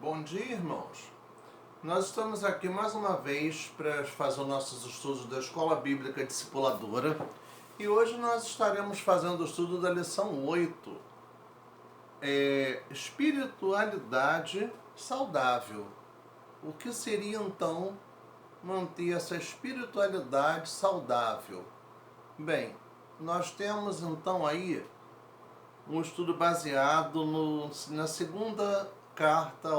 Bom dia, irmãos. Nós estamos aqui mais uma vez para fazer os nossos estudos da Escola Bíblica Discipuladora e hoje nós estaremos fazendo o estudo da lição 8, Espiritualidade Saudável. O que seria então manter essa espiritualidade saudável? Bem, nós temos então aí um estudo baseado na segunda carta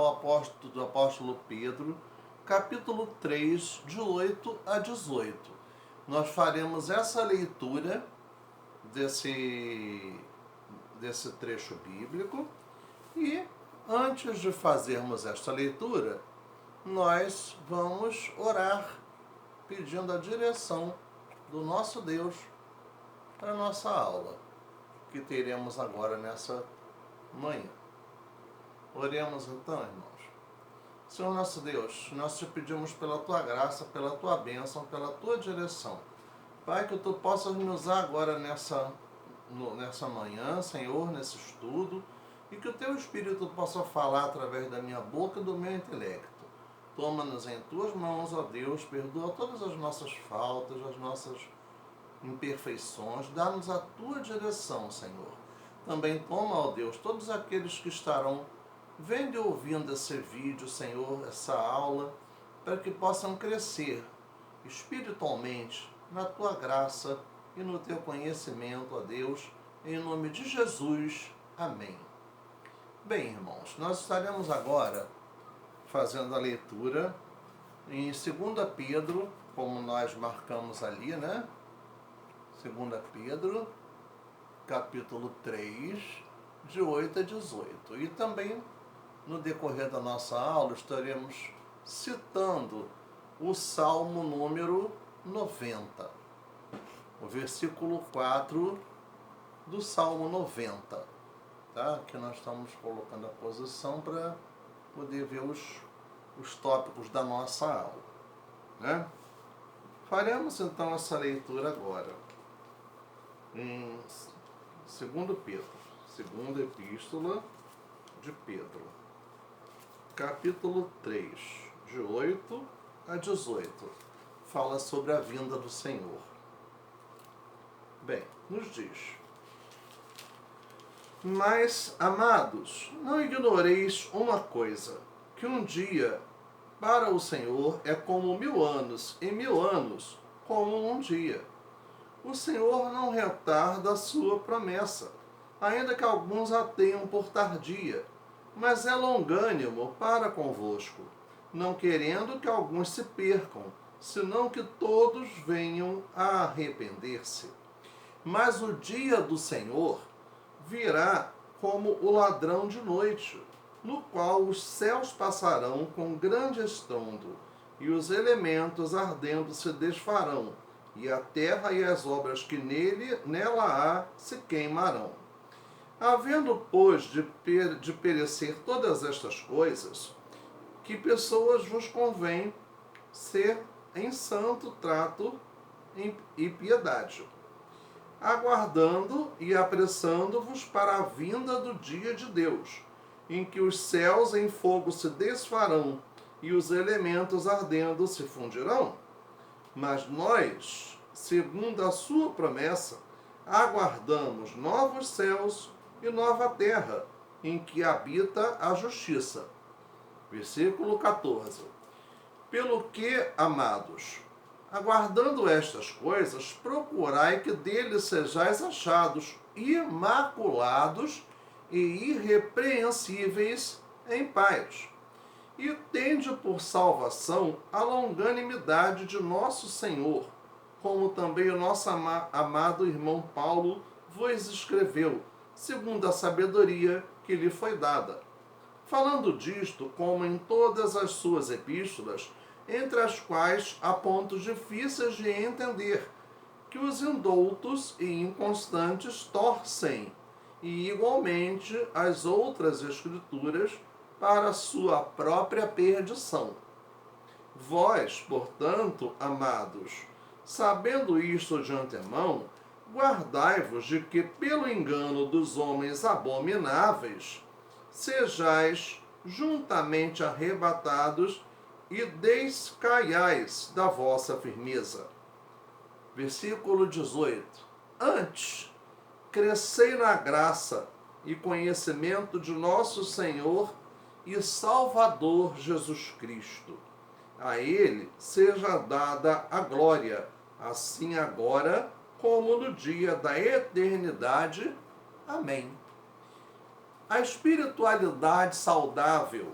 do apóstolo Pedro, capítulo 3, de 8 a 18. Nós faremos essa leitura desse trecho bíblico e, antes de fazermos esta leitura, nós vamos orar pedindo a direção do nosso Deus para a nossa aula, que teremos agora nessa manhã. Oremos então, irmãos. Senhor nosso Deus, nós te pedimos pela tua graça, pela tua bênção, pela tua direção. Pai, que tu possas me usar agora nessa manhã, Senhor, nesse estudo, e que o teu Espírito possa falar através da minha boca e do meu intelecto. Toma-nos em tuas mãos, ó Deus, perdoa todas as nossas faltas, as nossas imperfeições, dá-nos a tua direção, Senhor. Também toma, ó Deus, todos aqueles que estarão vendo e ouvindo esse vídeo, Senhor, essa aula, para que possam crescer espiritualmente na tua graça e no teu conhecimento, ó Deus, em nome de Jesus. Amém. Bem, irmãos, nós estaremos agora fazendo a leitura em 2 Pedro, como nós marcamos ali, né? 2 Pedro, capítulo 3, de 8 a 18. E também, no decorrer da nossa aula, estaremos citando o Salmo número 90, o versículo 4 do Salmo 90. Tá? Aqui nós estamos colocando a posição para poder ver os tópicos da nossa aula, né? Faremos então essa leitura agora em 2 Pedro, segunda epístola de Pedro, capítulo 3, de 8 a 18, fala sobre a vinda do Senhor. Bem, nos diz: Mas, amados, não ignoreis uma coisa, que um dia para o Senhor é como 1000 anos, e 1000 anos como um dia. O Senhor não retarda a sua promessa, ainda que alguns a tenham por tardia, mas é longânimo para convosco, não querendo que alguns se percam, senão que todos venham a arrepender-se. Mas o dia do Senhor virá como o ladrão de noite, no qual os céus passarão com grande estrondo, e os elementos ardendo se desfarão, e a terra e as obras que nela há se queimarão. Havendo, pois, de perecer todas estas coisas, que pessoas vos convém ser em santo trato e piedade, aguardando e apressando-vos para a vinda do dia de Deus, em que os céus em fogo se desfarão e os elementos ardendo se fundirão. Mas nós, segundo a sua promessa, aguardamos novos céus e nova terra, em que habita a justiça. Versículo 14. Pelo que, amados, aguardando estas coisas, procurai que dele sejais achados imaculados e irrepreensíveis em paz. E tende por salvação a longanimidade de nosso Senhor, como também o nosso amado irmão Paulo vos escreveu, segundo a sabedoria que lhe foi dada. Falando disto, como em todas as suas epístolas, entre as quais há pontos difíceis de entender, que os indoutos e inconstantes torcem, e igualmente as outras escrituras, para a sua própria perdição. Vós, portanto, amados, sabendo isto de antemão, guardai-vos de que, pelo engano dos homens abomináveis, sejais juntamente arrebatados, e descaiais da vossa firmeza. Versículo 18. Antes, crescei na graça e conhecimento de nosso Senhor e Salvador Jesus Cristo. A Ele seja dada a glória, assim agora como no dia da eternidade. Amém. A espiritualidade saudável,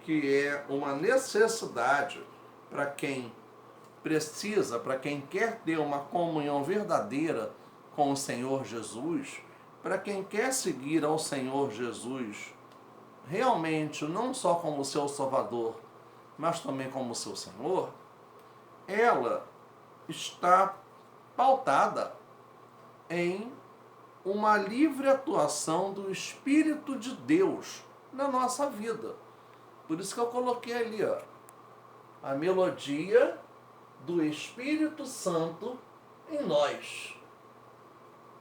que é uma necessidade para quem precisa, para quem quer ter uma comunhão verdadeira com o Senhor Jesus, para quem quer seguir ao Senhor Jesus realmente, não só como seu Salvador, mas também como seu Senhor, ela está pautada em uma livre atuação do Espírito de Deus na nossa vida. Por isso que eu coloquei ali, ó, a melodia do Espírito Santo em nós.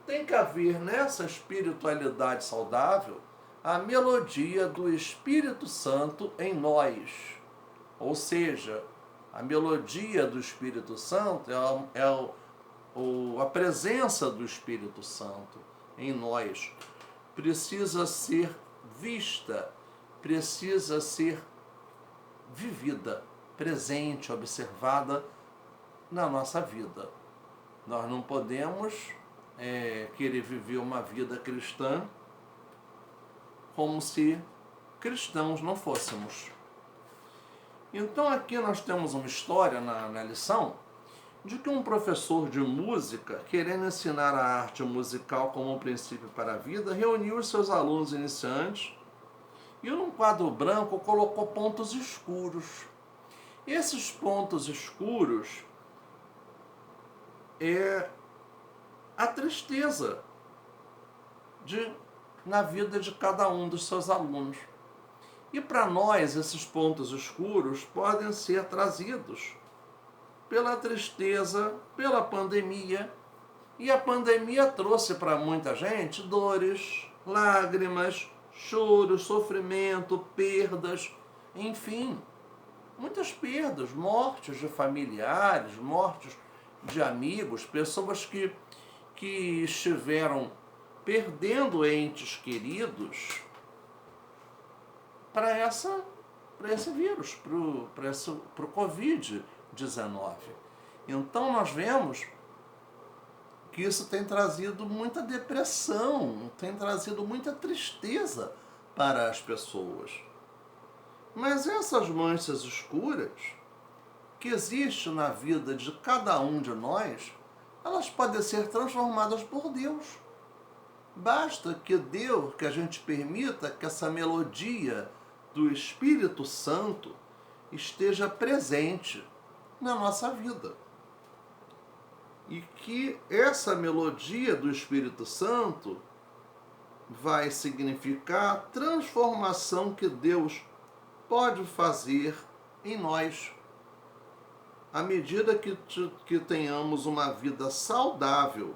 Tem que haver nessa espiritualidade saudável a melodia do Espírito Santo em nós. Ou seja, a melodia do Espírito Santo a presença do Espírito Santo em nós. Precisa ser vista, precisa ser vivida, presente, observada na nossa vida. Nós não podemos querer viver uma vida cristã como se cristãos não fôssemos. Então aqui nós temos uma história na lição de que um professor de música, querendo ensinar a arte musical como um princípio para a vida, reuniu os seus alunos iniciantes e num quadro branco colocou pontos escuros. Esses pontos escuros é a tristeza na vida de cada um dos seus alunos. E para nós, esses pontos escuros podem ser trazidos pela tristeza, pela pandemia. E a pandemia trouxe para muita gente dores, lágrimas, choro, sofrimento, perdas, enfim, muitas perdas, mortes de familiares, mortes de amigos, pessoas que estiveram perdendo entes queridos para esse vírus, para o Covid-19. Então nós vemos que isso tem trazido muita depressão, tem trazido muita tristeza para as pessoas. Mas essas manchas escuras que existem na vida de cada um de nós, elas podem ser transformadas por Deus. Basta que a gente permita que essa melodia do Espírito Santo esteja presente na nossa vida. E que essa melodia do Espírito Santo vai significar a transformação que Deus pode fazer em nós, à medida que tenhamos uma vida saudável,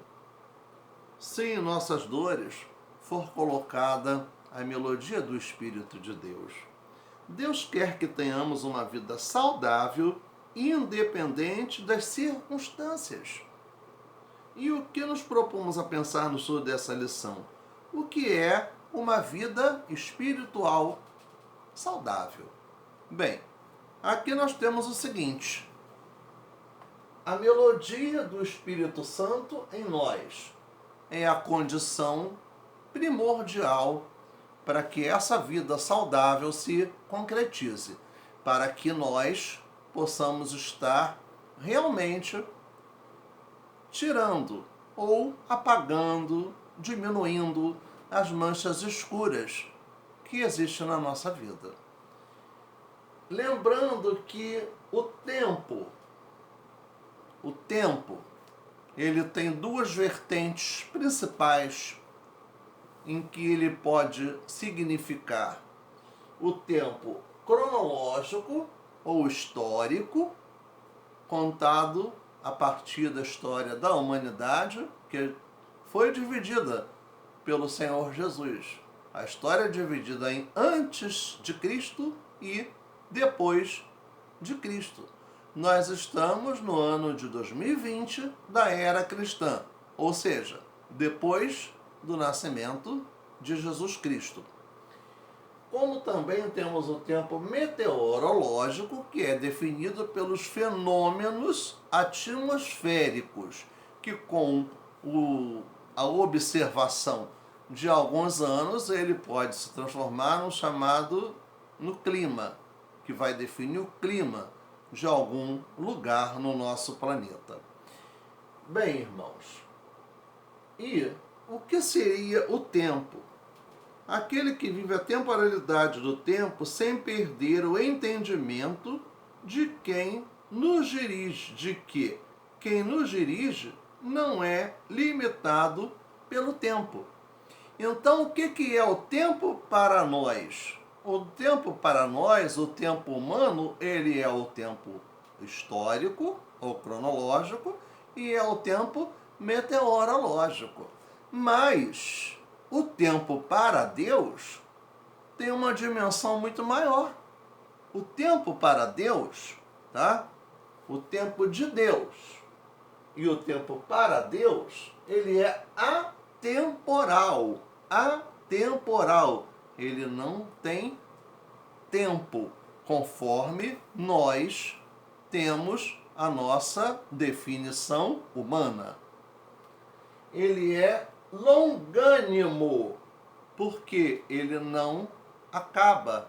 se em nossas dores for colocada a melodia do Espírito de Deus. Deus quer que tenhamos uma vida saudável, independente das circunstâncias. E o que nos propomos a pensar no estudo dessa lição? O que é uma vida espiritual saudável? Bem, aqui nós temos o seguinte: a melodia do Espírito Santo em nós é a condição primordial para que essa vida saudável se concretize, para que nós possamos estar realmente tirando ou apagando, diminuindo as manchas escuras que existem na nossa vida. Lembrando que o tempo, ele tem duas vertentes principais em que ele pode significar: o tempo cronológico ou histórico, contado a partir da história da humanidade, que foi dividida pelo Senhor Jesus A história é dividida em antes de Cristo e depois de Cristo. Nós estamos no ano de 2020 da era cristã, ou seja, depois do nascimento de Jesus Cristo. Como também temos o tempo meteorológico, que é definido pelos fenômenos atmosféricos, que com a observação de alguns anos, ele pode se transformar no clima, que vai definir o clima de algum lugar no nosso planeta. Bem, irmãos, e o que seria o tempo? Aquele que vive a temporalidade do tempo sem perder o entendimento de quem nos dirige, de que quem nos dirige não é limitado pelo tempo. Então, o que é o tempo para nós? O tempo para nós, o tempo humano, ele é o tempo histórico ou cronológico e é o tempo meteorológico. Mas o tempo para Deus tem uma dimensão muito maior. O tempo para Deus, tá? O tempo de Deus e o tempo para Deus, ele é atemporal. Atemporal. Ele não tem tempo, conforme nós temos a nossa definição humana. Ele é longânimo, porque ele não acaba.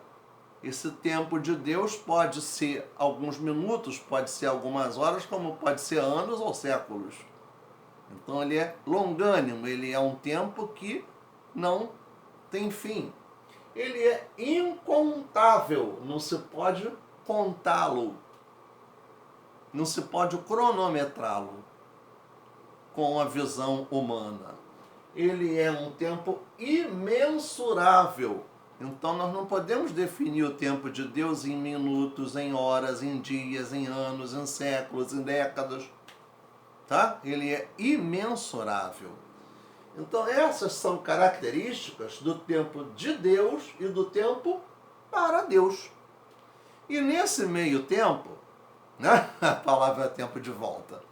Esse tempo de Deus pode ser alguns minutos, pode ser algumas horas, como pode ser anos ou séculos. Então ele é longânimo, ele é um tempo que não tem fim. Ele é incontável, não se pode contá-lo, não se pode cronometrá-lo com a visão humana. Ele é um tempo imensurável. Então nós não podemos definir o tempo de Deus em minutos, em horas, em dias, em anos, em séculos, em décadas. Tá? Ele é imensurável. Então essas são características do tempo de Deus e do tempo para Deus. E nesse meio tempo, né? A palavra é tempo de volta,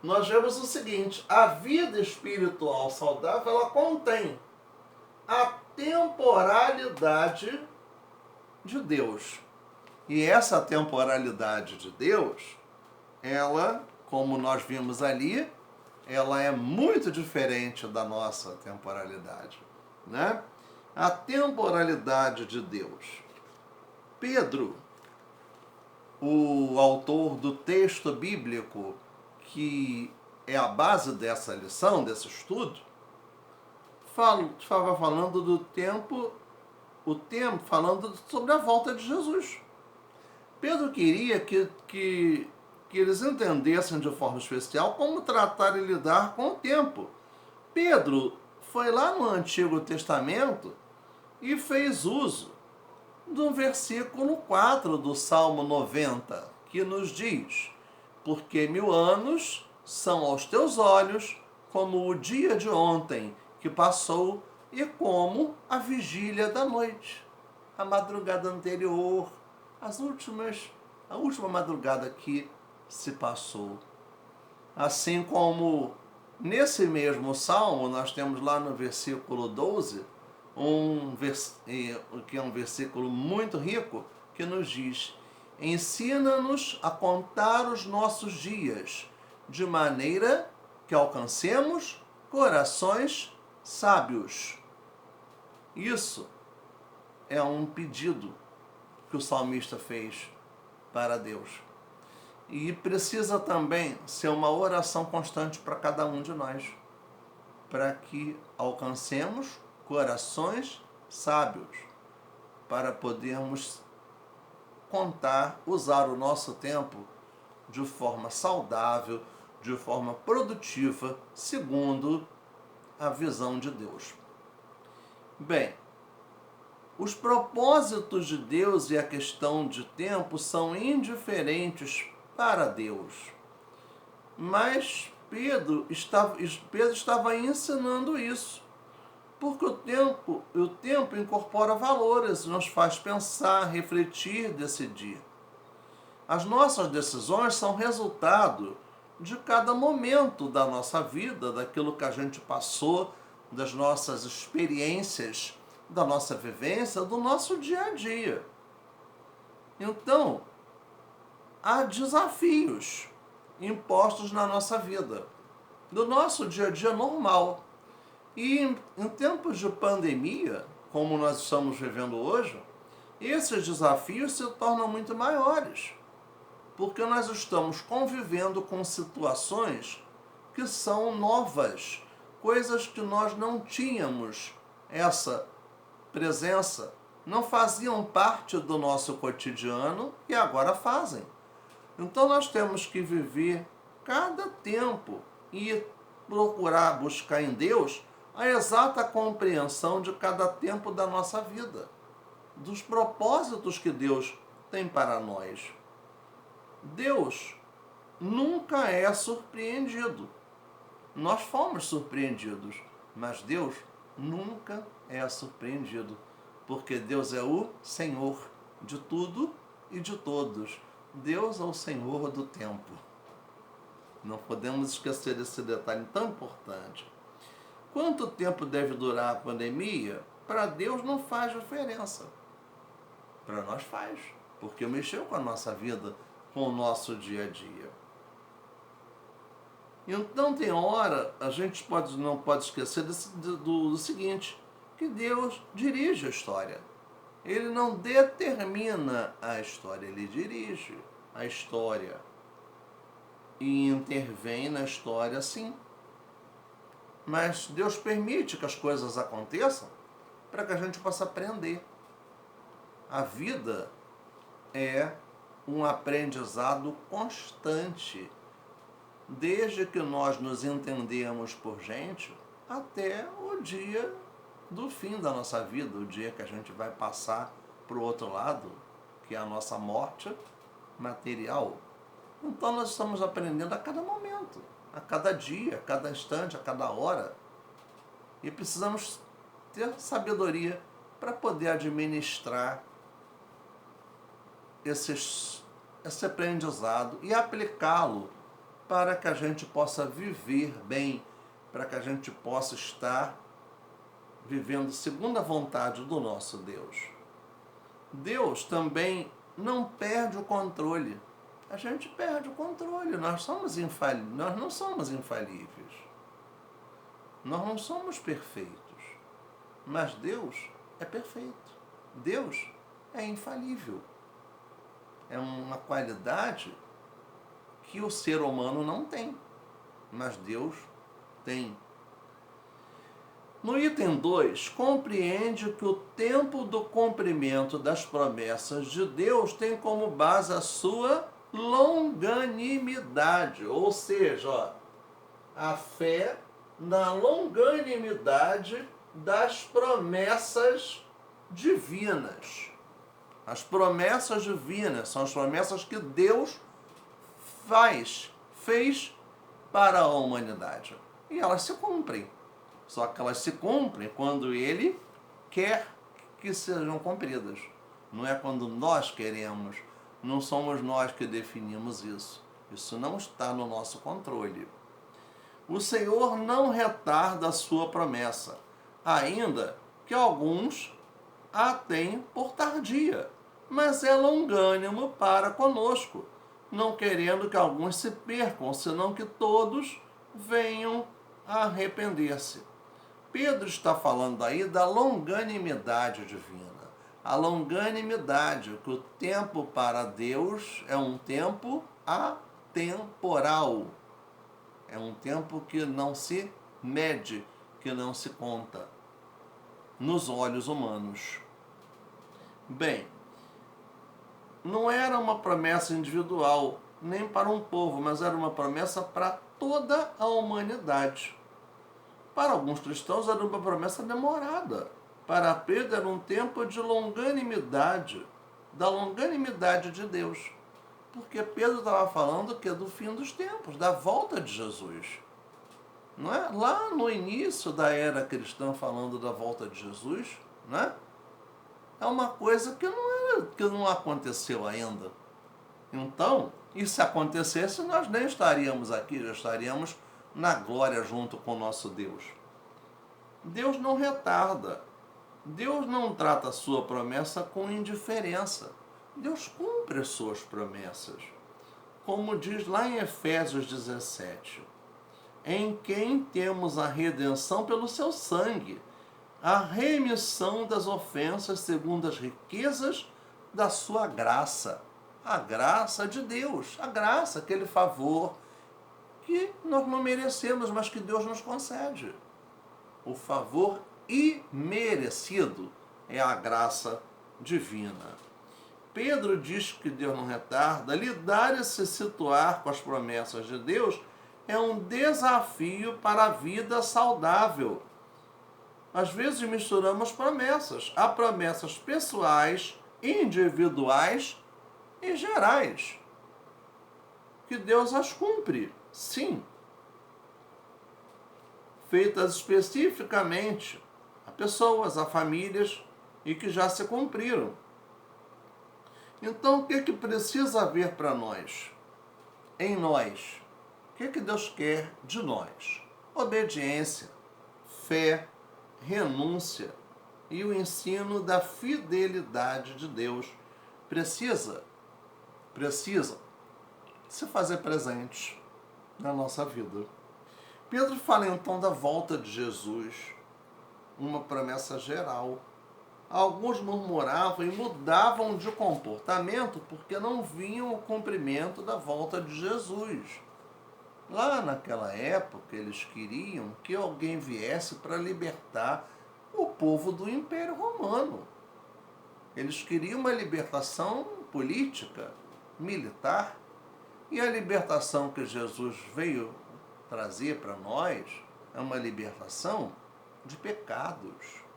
nós vemos o seguinte: a vida espiritual saudável, ela contém a temporalidade de Deus. E essa temporalidade de Deus, ela, como nós vimos ali, ela é muito diferente da nossa temporalidade, né? A temporalidade de Deus. Pedro, o autor do texto bíblico que é a base dessa lição, desse estudo, estava falando do tempo, falando sobre a volta de Jesus. Pedro queria que eles entendessem de forma especial como tratar e lidar com o tempo. Pedro foi lá no Antigo Testamento e fez uso do versículo 4 do Salmo 90, que nos diz: porque 1000 anos são aos teus olhos como o dia de ontem que passou e como a vigília da noite, a madrugada anterior, a última madrugada que se passou. Assim como nesse mesmo salmo, nós temos lá no versículo 12, que é um versículo muito rico, que nos diz: ensina-nos a contar os nossos dias, de maneira que alcancemos corações sábios. Isso é um pedido que o salmista fez para Deus. E precisa também ser uma oração constante para cada um de nós, para que alcancemos corações sábios, para podermos contar, usar o nosso tempo de forma saudável, de forma produtiva, segundo a visão de Deus. Bem, os propósitos de Deus e a questão de tempo são indiferentes para Deus. Mas Pedro estava ensinando isso. Porque o tempo incorpora valores, nos faz pensar, refletir, decidir. As nossas decisões são resultado de cada momento da nossa vida, daquilo que a gente passou, das nossas experiências, da nossa vivência, do nosso dia a dia. Então, há desafios impostos na nossa vida, do nosso dia a dia normal. E em tempos de pandemia, como nós estamos vivendo hoje, esses desafios se tornam muito maiores, porque nós estamos convivendo com situações que são novas, coisas que nós não tínhamos essa presença, não faziam parte do nosso cotidiano e agora fazem. Então nós temos que viver cada tempo e procurar buscar em Deus a exata compreensão de cada tempo da nossa vida, dos propósitos que Deus tem para nós. Deus nunca é surpreendido. Nós fomos surpreendidos, mas Deus nunca é surpreendido, porque Deus é o Senhor de tudo e de todos. Deus é o Senhor do tempo. Não podemos esquecer desse detalhe tão importante. Quanto tempo deve durar a pandemia? Para Deus não faz diferença. Para nós faz, porque mexeu com a nossa vida, com o nosso dia a dia. Então tem hora, a gente não pode esquecer do seguinte, que Deus dirige a história. Ele não determina a história, ele dirige a história. E intervém na história, sim. Mas Deus permite que as coisas aconteçam para que a gente possa aprender. A vida é um aprendizado constante, desde que nós nos entendemos por gente até o dia do fim da nossa vida, o dia que a gente vai passar para o outro lado, que é a nossa morte material. Então nós estamos aprendendo a cada momento, a cada dia, a cada instante, a cada hora. E precisamos ter sabedoria para poder administrar esse aprendizado e aplicá-lo para que a gente possa viver bem, para que a gente possa estar vivendo segundo a vontade do nosso Deus. Deus também não perde o controle. A gente perde o controle, nós não somos infalíveis. Nós não somos perfeitos, mas Deus é perfeito. Deus é infalível. É uma qualidade que o ser humano não tem, mas Deus tem. No item 2, compreende que o tempo do cumprimento das promessas de Deus tem como base a sua longanimidade, ou seja, a fé na longanimidade das promessas divinas. As promessas divinas são as promessas que Deus fez para a humanidade. E elas se cumprem. Só que elas se cumprem quando Ele quer que sejam cumpridas. Não é quando nós queremos. Não somos nós que definimos isso. Isso não está no nosso controle. O Senhor não retarda a sua promessa, ainda que alguns a têm por tardia, mas é longânimo para conosco, não querendo que alguns se percam, senão que todos venham a arrepender-se. Pedro está falando aí da longanimidade divina. A longanimidade, que o tempo para Deus é um tempo atemporal. É um tempo que não se mede, que não se conta nos olhos humanos. Bem, não era uma promessa individual, nem para um povo, mas era uma promessa para toda a humanidade. Para alguns cristãos era uma promessa demorada. Para Pedro era um tempo de longanimidade, da longanimidade de Deus. Porque Pedro estava falando que é do fim dos tempos, da volta de Jesus. não é? Lá no início da era cristã, falando da volta de Jesus, né? É uma coisa que não aconteceu ainda. Então, e se acontecesse, nós nem estaríamos aqui, já estaríamos na glória junto com o nosso Deus. Deus não retarda. Deus não trata a sua promessa com indiferença. Deus cumpre as suas promessas. Como diz lá em Efésios 17, em quem temos a redenção pelo seu sangue, a remissão das ofensas segundo as riquezas da sua graça. A graça de Deus, a graça, aquele favor que nós não merecemos, mas que Deus nos concede. O favor imerecido é a graça divina. Pedro diz que Deus não retarda. Lidar e se situar com as promessas de Deus é um desafio para a vida saudável. Às vezes misturamos promessas. Há promessas pessoais, individuais e gerais. Que Deus as cumpre, sim. Feitas especificamente a pessoas, a famílias e que já se cumpriram. Então, o que precisa haver para nós? Em nós. O que Deus quer de nós? Obediência, fé, renúncia e o ensino da fidelidade de Deus. Precisa se fazer presente na nossa vida. Pedro fala então da volta de Jesus, uma promessa geral. Alguns murmuravam e mudavam de comportamento porque não viam o cumprimento da volta de Jesus. Lá naquela época, eles queriam que alguém viesse para libertar o povo do Império Romano. Eles queriam uma libertação política, militar, e a libertação que Jesus veio trazer para nós é uma libertação de pecados.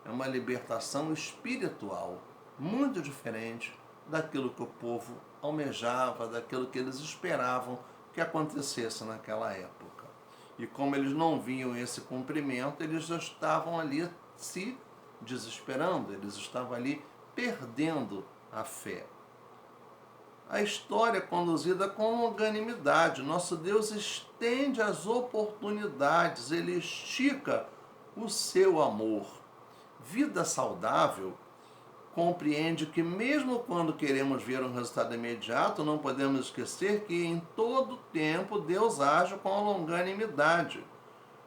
É uma libertação espiritual, muito diferente daquilo que o povo almejava, daquilo que eles esperavam que acontecesse naquela época. E como eles não viam esse cumprimento, eles já estavam ali se desesperando, eles estavam ali perdendo a fé. A história é conduzida com longanimidade. Nosso Deus estende as oportunidades, Ele estica o seu amor. Vida saudável compreende que mesmo quando queremos ver um resultado imediato, não podemos esquecer que em todo tempo Deus age com longanimidade.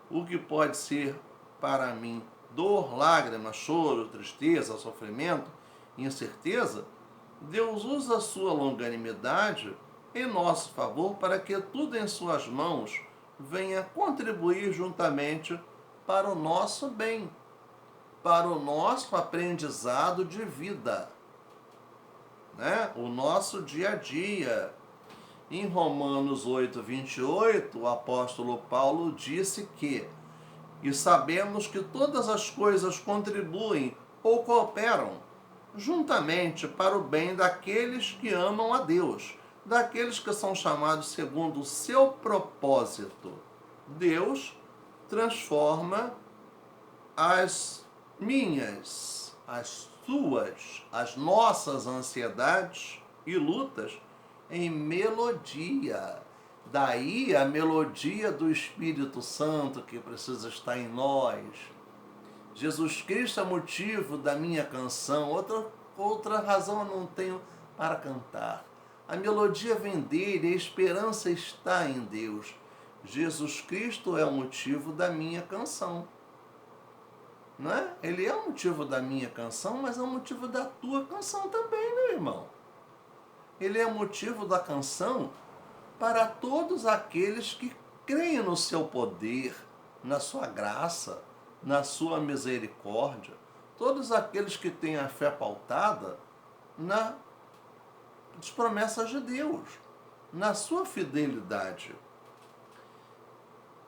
O que pode ser para mim dor, lágrima, choro, tristeza, sofrimento, incerteza, Deus usa a sua longanimidade em nosso favor para que tudo em suas mãos venha contribuir juntamente para o nosso bem, para o nosso aprendizado de vida, né? O nosso dia a dia. Em Romanos 8:28, o apóstolo Paulo disse que e sabemos que todas as coisas contribuem ou cooperam juntamente para o bem daqueles que amam a Deus, daqueles que são chamados segundo o seu propósito. Deus transforma as minhas, as suas, as nossas ansiedades e lutas em melodia. Daí a melodia do Espírito Santo que precisa estar em nós. Jesus Cristo é motivo da minha canção. Outra razão eu não tenho para cantar. A melodia vem dele, a esperança está em Deus. Jesus Cristo é o motivo da minha canção. Não é? Ele é o motivo da minha canção, mas é o motivo da tua canção também, meu irmão. Ele é o motivo da canção para todos aqueles que creem no seu poder, na sua graça, na sua misericórdia, todos aqueles que têm a fé pautada nas promessas de Deus, na sua fidelidade.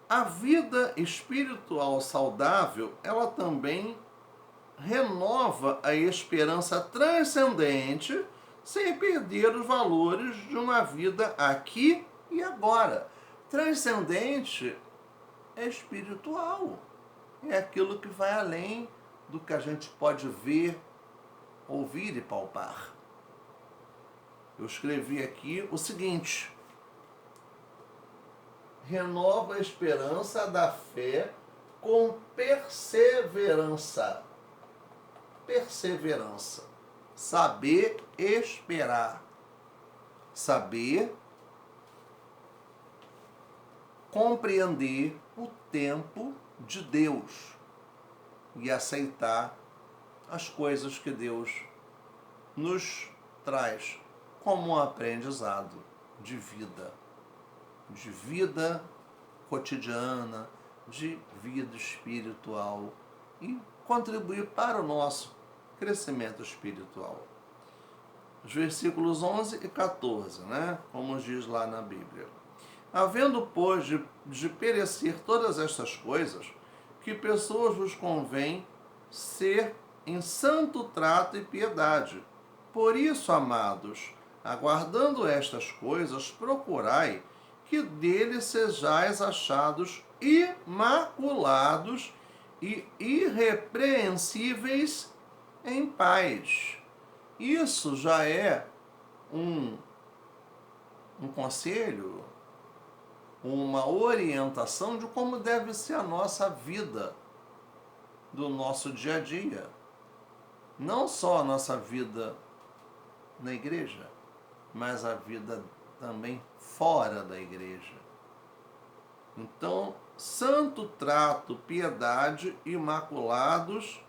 A vida espiritual saudável, ela também renova a esperança transcendente sem perder os valores de uma vida aqui e agora. Transcendente espiritual. É aquilo que vai além do que a gente pode ver, ouvir e palpar. Eu escrevi aqui o seguinte: renova a esperança da fé com perseverança. Perseverança. Saber esperar. Saber compreender o tempo de Deus e aceitar as coisas que Deus nos traz como um aprendizado de vida cotidiana, de vida espiritual e contribuir para o nosso crescimento espiritual. Os versículos 11 e 14, né? Como diz lá na Bíblia. Havendo, pois, de perecer todas estas coisas, que pessoas vos convém ser em santo trato e piedade. Por isso, amados, aguardando estas coisas, procurai que dele sejais achados imaculados e irrepreensíveis em paz. Isso já é um conselho, uma orientação de como deve ser a nossa vida, do nosso dia a dia. Não só a nossa vida na igreja, mas a vida também fora da igreja. Então, santo trato, piedade, imaculados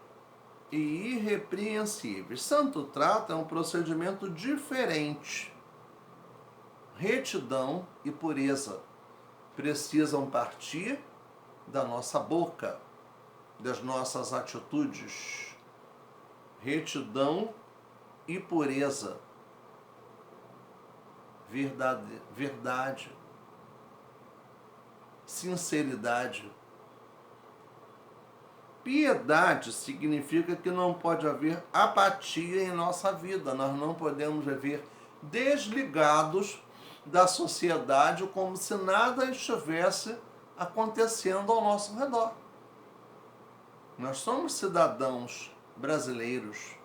e irrepreensíveis. Santo trato é um procedimento diferente. Retidão e pureza precisam partir da nossa boca, das nossas atitudes. Retidão e pureza. Verdade. Sinceridade. Piedade significa que não pode haver apatia em nossa vida. Nós não podemos viver desligados da sociedade como se nada estivesse acontecendo ao nosso redor. Nós somos cidadãos brasileiros.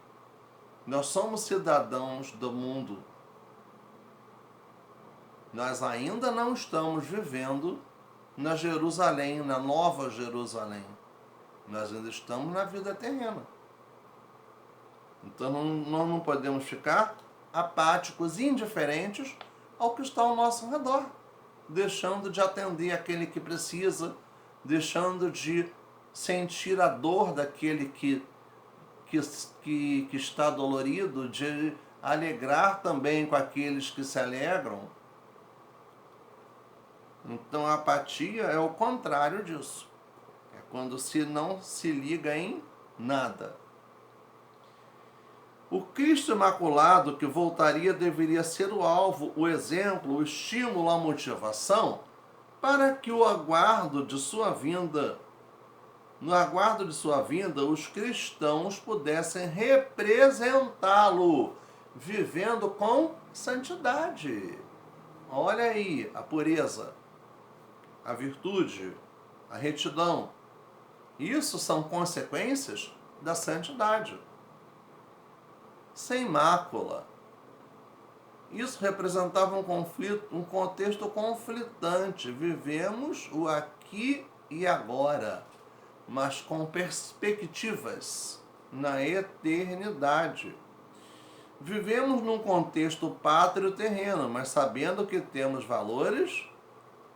Nós somos cidadãos do mundo. Nós ainda não estamos vivendo na Jerusalém, na Nova Jerusalém. Nós ainda estamos na vida terrena. Então nós não podemos ficar apáticos, indiferentes ao que está ao nosso redor, deixando de atender aquele que precisa, deixando de sentir a dor daquele que está dolorido, de alegrar também com aqueles que se alegram. Então a apatia é o contrário disso. É quando se não se liga em nada. O Cristo Imaculado que voltaria deveria ser o alvo, o exemplo, o estímulo, a motivação para que no aguardo de sua vinda, os cristãos pudessem representá-lo, vivendo com santidade. Olha aí a pureza, a virtude, a retidão. Isso são consequências da santidade. Sem mácula. Isso representava um contexto conflitante. Vivemos o aqui e agora, mas com perspectivas na eternidade. Vivemos num contexto pátrio terreno, mas sabendo que temos valores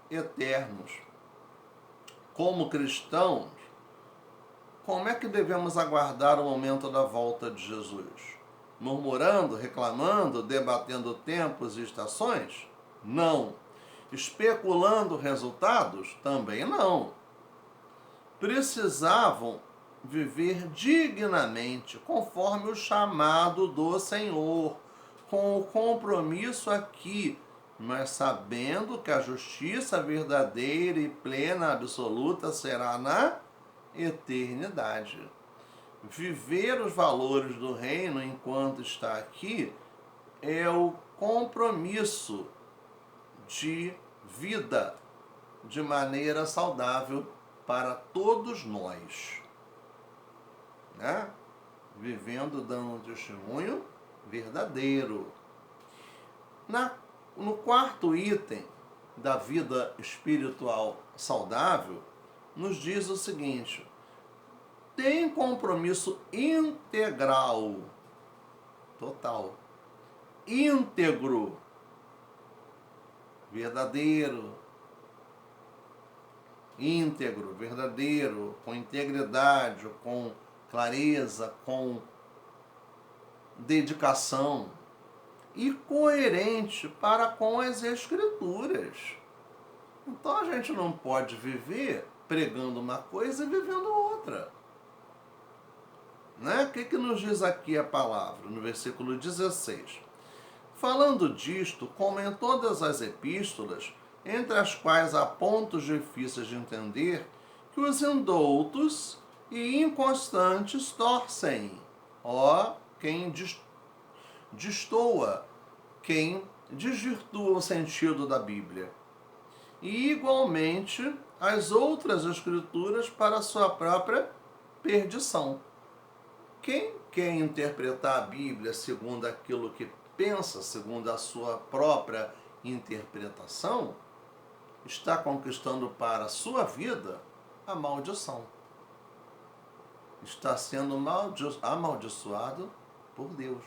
eternos. Como cristãos, como é que devemos aguardar o momento da volta de Jesus? Murmurando, reclamando, debatendo tempos e estações? Não. Especulando resultados? Também não. Precisavam viver dignamente, conforme o chamado do Senhor, com o compromisso aqui, mas sabendo que a justiça verdadeira e plena, absoluta, será na eternidade. Viver os valores do reino enquanto está aqui é o compromisso de vida de maneira saudável para todos nós, né? Vivendo, dando um testemunho verdadeiro. No quarto item da vida espiritual saudável, nos diz o seguinte: tem compromisso integral, total, íntegro, verdadeiro, íntegro, verdadeiro, com integridade, com clareza, com dedicação e coerente para com as Escrituras. Então a gente não pode viver pregando uma coisa e vivendo outra. Né? O que nos diz aqui a palavra, no versículo 16? Falando disto, como em todas as epístolas, entre as quais há pontos difíceis de entender, que os indoutos e inconstantes torcem. Quem destoa, quem desvirtua o sentido da Bíblia. E, igualmente, as outras escrituras para a sua própria perdição. Quem quer interpretar a Bíblia segundo aquilo que pensa, segundo a sua própria interpretação, está conquistando para a sua vida a maldição. Está sendo amaldiçoado por Deus,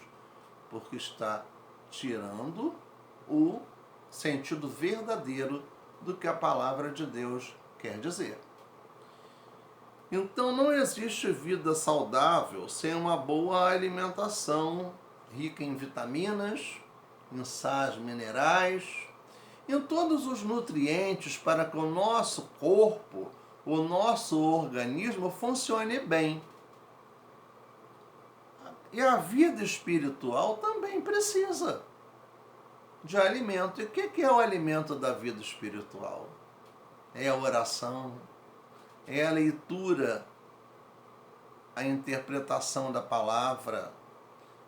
porque está tirando o sentido verdadeiro do que a palavra de Deus quer dizer. Então não existe vida saudável sem uma boa alimentação rica em vitaminas, em sais minerais, em todos os nutrientes para que o nosso corpo, o nosso organismo funcione bem. E a vida espiritual também precisa de alimento. E o que é o alimento da vida espiritual? É a oração, é a leitura, a interpretação da palavra,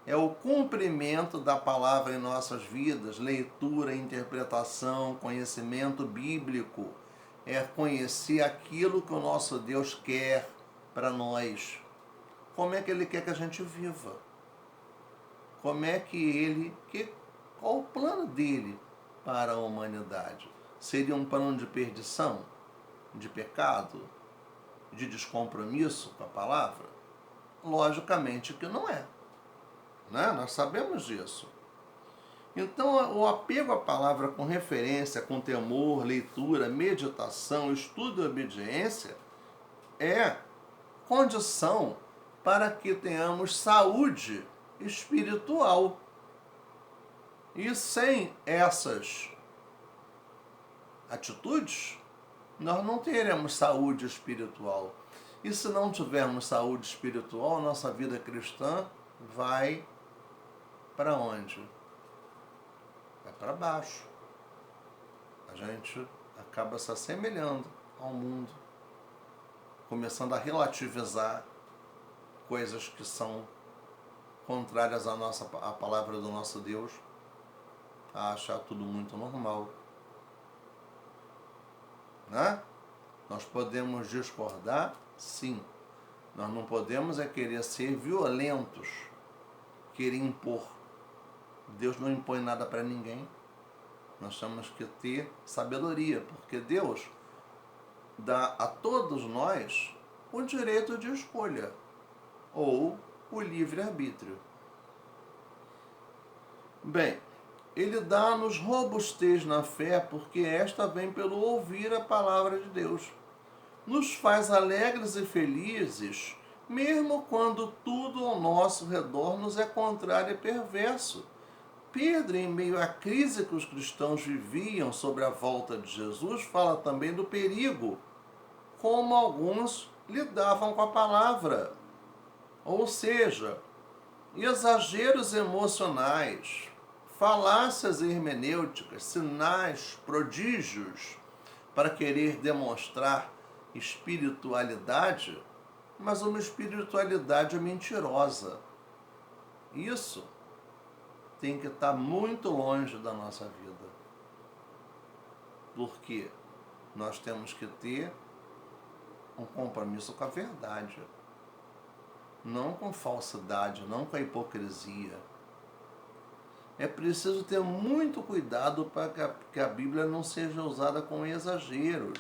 é o cumprimento da palavra em nossas vidas, leitura, interpretação, conhecimento bíblico, é conhecer aquilo que o nosso Deus quer para nós. Como é que Ele quer que a gente viva? Como é que qual o plano dele para a humanidade? Seria um plano de perdição, de pecado, de descompromisso com a palavra? Logicamente que não é. Né? Nós sabemos disso. Então, o apego à palavra com referência, com temor, leitura, meditação, estudo e obediência é condição para que tenhamos saúde espiritual. E sem essas atitudes, nós não teremos saúde espiritual. E se não tivermos saúde espiritual, nossa vida cristã vai para onde? Vai para baixo. A gente acaba se assemelhando ao mundo, começando a relativizar coisas que são contrárias à palavra do nosso Deus, a achar tudo muito normal. Né? Nós podemos discordar, sim. Nós não podemos querer ser violentos, querer impor. Deus não impõe nada para ninguém. Nós temos que ter sabedoria, porque Deus dá a todos nós o direito de escolha, ou o livre-arbítrio. Bem, Ele dá-nos robustez na fé, porque esta vem pelo ouvir a palavra de Deus. Nos faz alegres e felizes, mesmo quando tudo ao nosso redor nos é contrário e perverso. Pedro, em meio à crise que os cristãos viviam sobre a volta de Jesus, fala também do perigo, como alguns lidavam com a palavra. Ou seja, exageros emocionais, falácias hermenêuticas, sinais, prodígios, para querer demonstrar espiritualidade, mas uma espiritualidade mentirosa. Isso tem que estar muito longe da nossa vida. Porque nós temos que ter um compromisso com a verdade, não com falsidade, não com a hipocrisia. É preciso ter muito cuidado para que a Bíblia não seja usada com exageros.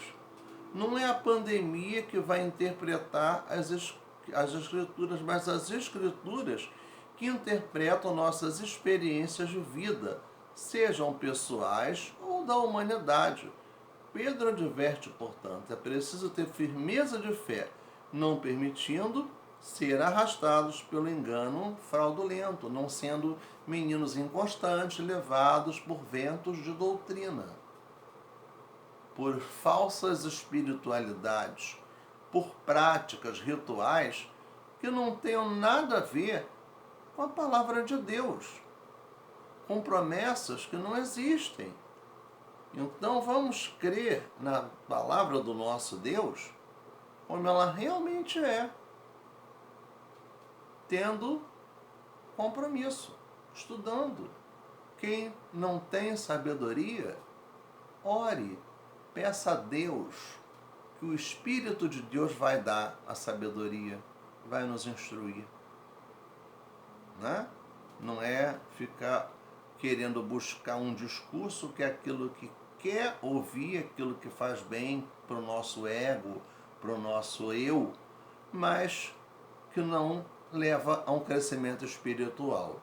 Não é a pandemia que vai interpretar as Escrituras, mas as Escrituras que interpretam nossas experiências de vida, sejam pessoais ou da humanidade. Pedro adverte, portanto, é preciso ter firmeza de fé, não permitindo ser arrastados pelo engano fraudulento, não sendo meninos inconstantes levados por ventos de doutrina, por falsas espiritualidades, por práticas rituais que não tenham nada a ver com a palavra de Deus, com promessas que não existem. Então vamos crer na palavra do nosso Deus como ela realmente é, tendo compromisso, estudando. Quem não tem sabedoria, ore, peça a Deus, que o Espírito de Deus vai dar a sabedoria, vai nos instruir. Né? Não é ficar querendo buscar um discurso que é aquilo que quer ouvir, aquilo que faz bem para o nosso ego, para o nosso eu, mas que não leva a um crescimento espiritual.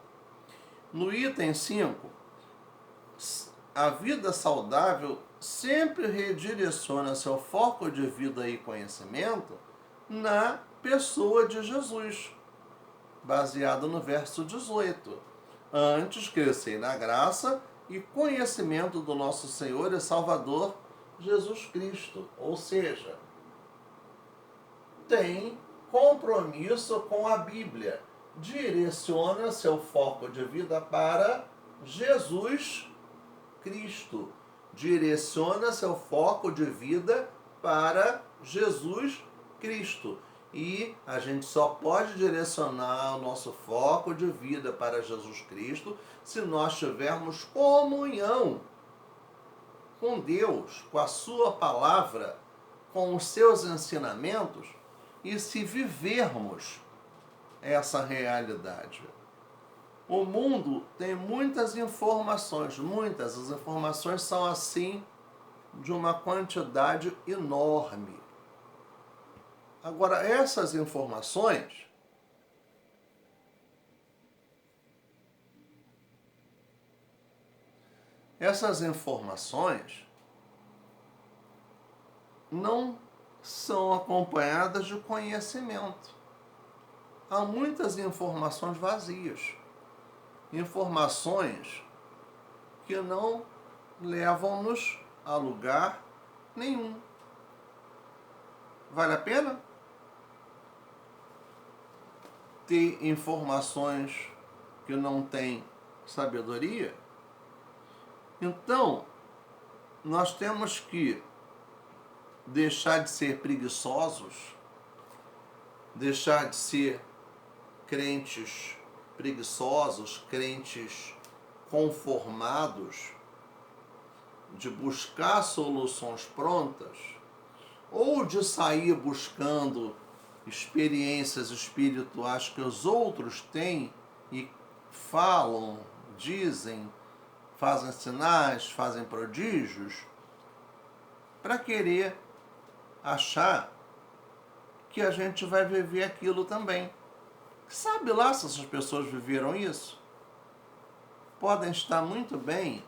No item 5, a vida saudável sempre redireciona seu foco de vida e conhecimento na pessoa de Jesus, baseado no verso 18. Antes crescei na graça e conhecimento do nosso Senhor e Salvador Jesus Cristo. Ou seja, tem compromisso com a Bíblia. Direciona seu foco de vida para Jesus Cristo. Direciona seu foco de vida para Jesus Cristo. E a gente só pode direcionar o nosso foco de vida para Jesus Cristo se nós tivermos comunhão com Deus, com a sua palavra, com os seus ensinamentos, e se vivermos essa realidade. O mundo tem muitas informações, muitas. As informações são assim de uma quantidade enorme. Agora, essas informações não são acompanhadas de conhecimento. Há muitas informações vazias, informações que não levam-nos a lugar nenhum. Vale a pena ter informações que não têm sabedoria? Então, nós temos que deixar de ser preguiçosos, deixar de ser crentes preguiçosos, crentes conformados, de buscar soluções prontas, ou de sair buscando experiências espirituais que os outros têm e falam, dizem, fazem sinais, fazem prodígios, para querer achar que a gente vai viver aquilo também. Sabe lá se essas pessoas viveram isso? Podem estar muito bem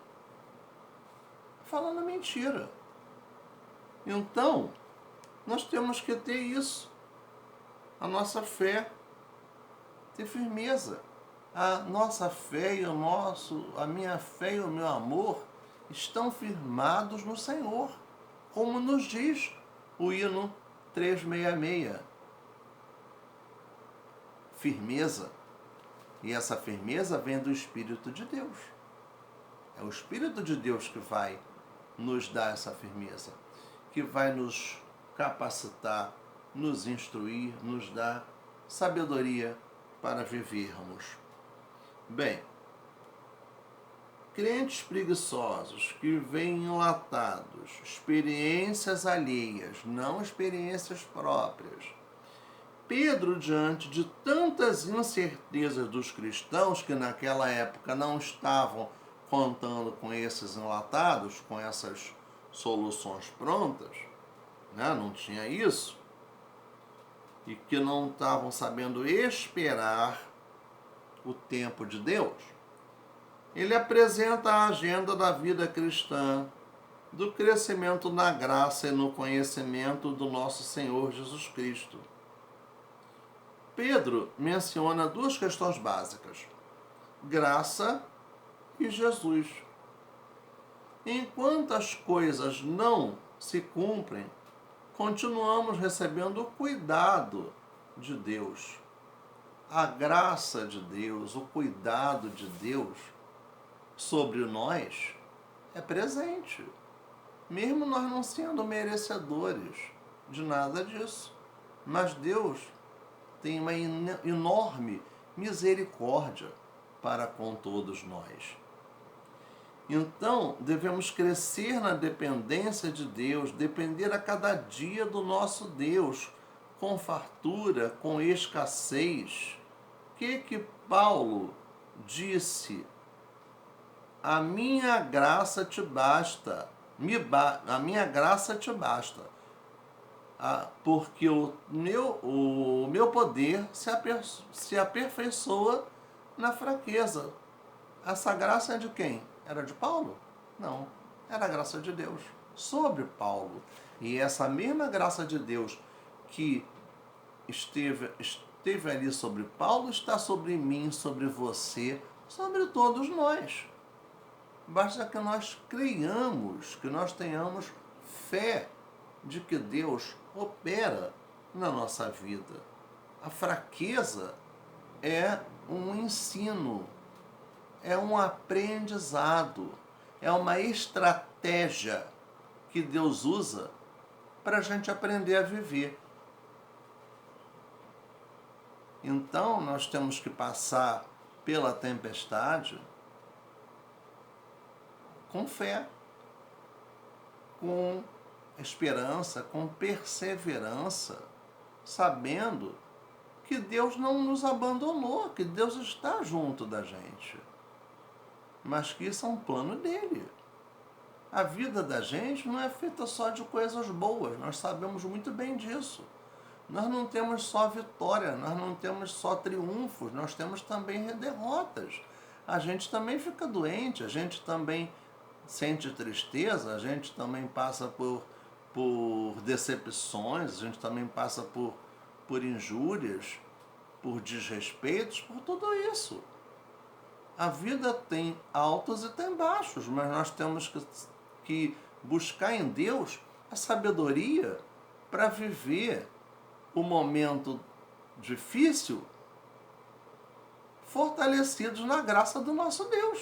falando mentira. Então, nós temos que ter isso. A nossa fé, ter firmeza. A nossa fé e a minha fé e o meu amor estão firmados no Senhor, como nos diz o hino 366. Firmeza. E essa firmeza vem do Espírito de Deus. É o Espírito de Deus que vai nos dar essa firmeza, que vai nos capacitar, nos instruir, nos dar sabedoria para vivermos. Bem, crentes preguiçosos que veem enlatados experiências alheias, não experiências próprias. Pedro, diante de tantas incertezas dos cristãos que naquela época não estavam contando com esses enlatados, com essas soluções prontas, né? Não tinha isso, e que não estavam sabendo esperar o tempo de Deus, ele apresenta a agenda da vida cristã, do crescimento na graça e no conhecimento do nosso Senhor Jesus Cristo. Pedro menciona duas questões básicas: graça e Jesus. Enquanto as coisas não se cumprem, continuamos recebendo o cuidado de Deus. A graça de Deus, o cuidado de Deus sobre nós é presente, mesmo nós não sendo merecedores de nada disso. Mas Deus tem uma enorme misericórdia para com todos nós. Então, devemos crescer na dependência de Deus, depender a cada dia do nosso Deus, com fartura, com escassez. O que Paulo disse? A minha graça te basta, a minha graça te basta, porque o meu poder se aperfeiçoa na fraqueza. Essa graça é de quem? Era de Paulo? Não, era a graça de Deus sobre Paulo. E essa mesma graça de Deus que esteve ali sobre Paulo está sobre mim, sobre você, sobre todos nós. Basta que nós creiamos, que nós tenhamos fé de que Deus opera na nossa vida. A fraqueza é um ensino, é um aprendizado, é uma estratégia que Deus usa para a gente aprender a viver. Então, nós temos que passar pela tempestade com fé, com esperança, com perseverança, sabendo que Deus não nos abandonou, que Deus está junto da gente, mas que isso é um plano dele. A vida da gente não é feita só de coisas boas, nós sabemos muito bem disso. Nós não temos só vitória, nós não temos só triunfos, nós temos também derrotas. A gente também fica doente, a gente também sente tristeza, a gente também passa por decepções, a gente também passa por injúrias, por desrespeitos, por tudo isso. A vida tem altos e tem baixos, mas nós temos que buscar em Deus a sabedoria para viver o momento difícil fortalecidos na graça do nosso Deus.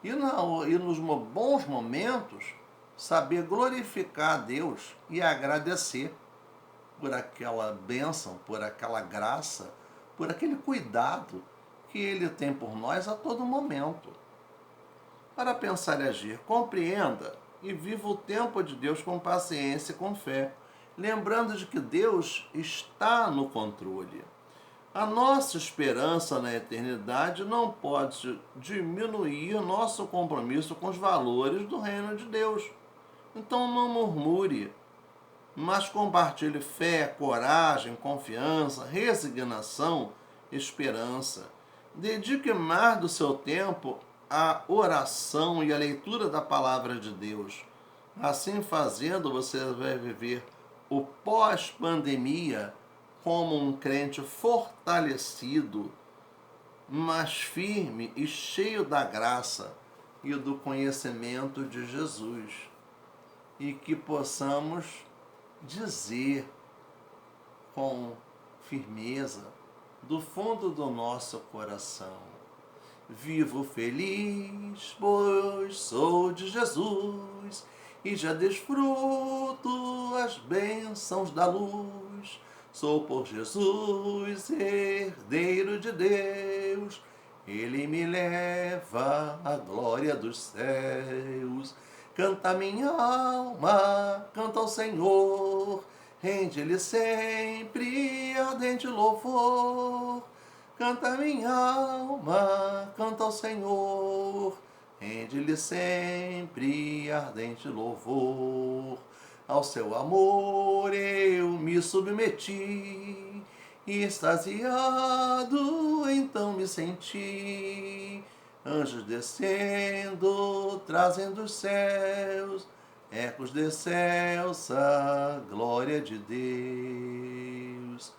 E nos bons momentos, saber glorificar a Deus e agradecer por aquela bênção, por aquela graça, por aquele cuidado que Ele tem por nós a todo momento. Para pensar e agir, compreenda e viva o tempo de Deus com paciência e com fé, lembrando de que Deus está no controle. A nossa esperança na eternidade não pode diminuir nosso compromisso com os valores do reino de Deus. Então não murmure, mas compartilhe fé, coragem, confiança, resignação, esperança. Dedique mais do seu tempo à oração e à leitura da palavra de Deus. Assim fazendo, você vai viver o pós-pandemia como um crente fortalecido, mas firme e cheio da graça e do conhecimento de Jesus. E que possamos dizer com firmeza, do fundo do nosso coração: vivo feliz, pois sou de Jesus, e já desfruto as bênçãos da luz. Sou por Jesus herdeiro de Deus, Ele me leva à glória dos céus. Canta minha alma, canta ao Senhor, rende-lhe sempre ardente louvor. Canta minha alma, canta ao Senhor, rende-lhe sempre ardente louvor. Ao seu amor eu me submeti, e extasiado então me senti. Anjos descendo, trazendo os céus, ecos de excelsa glória de Deus.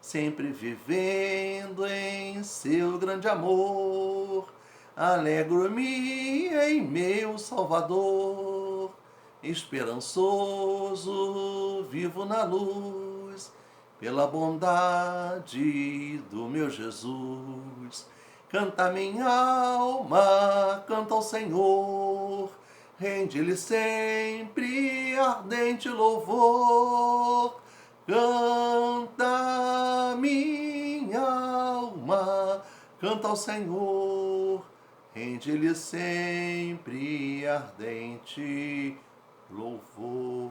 Sempre vivendo em seu grande amor, alegro-me em meu Salvador. Esperançoso, vivo na luz, pela bondade do meu Jesus. Canta minha alma, canta ao Senhor, rende-lhe sempre ardente louvor. Canta minha alma, canta ao Senhor, rende-lhe sempre ardente louvor.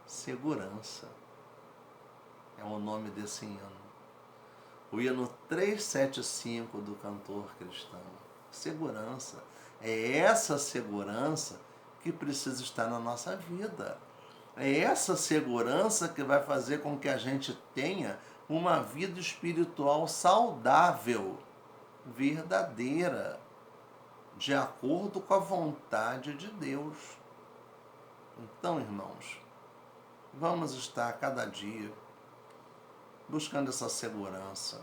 Segurança é o nome desse hino. O hino 375 do cantor cristão. Segurança. É essa segurança que precisa estar na nossa vida. É essa segurança que vai fazer com que a gente tenha uma vida espiritual saudável, verdadeira, de acordo com a vontade de Deus. Então, irmãos, vamos estar cada dia buscando essa segurança,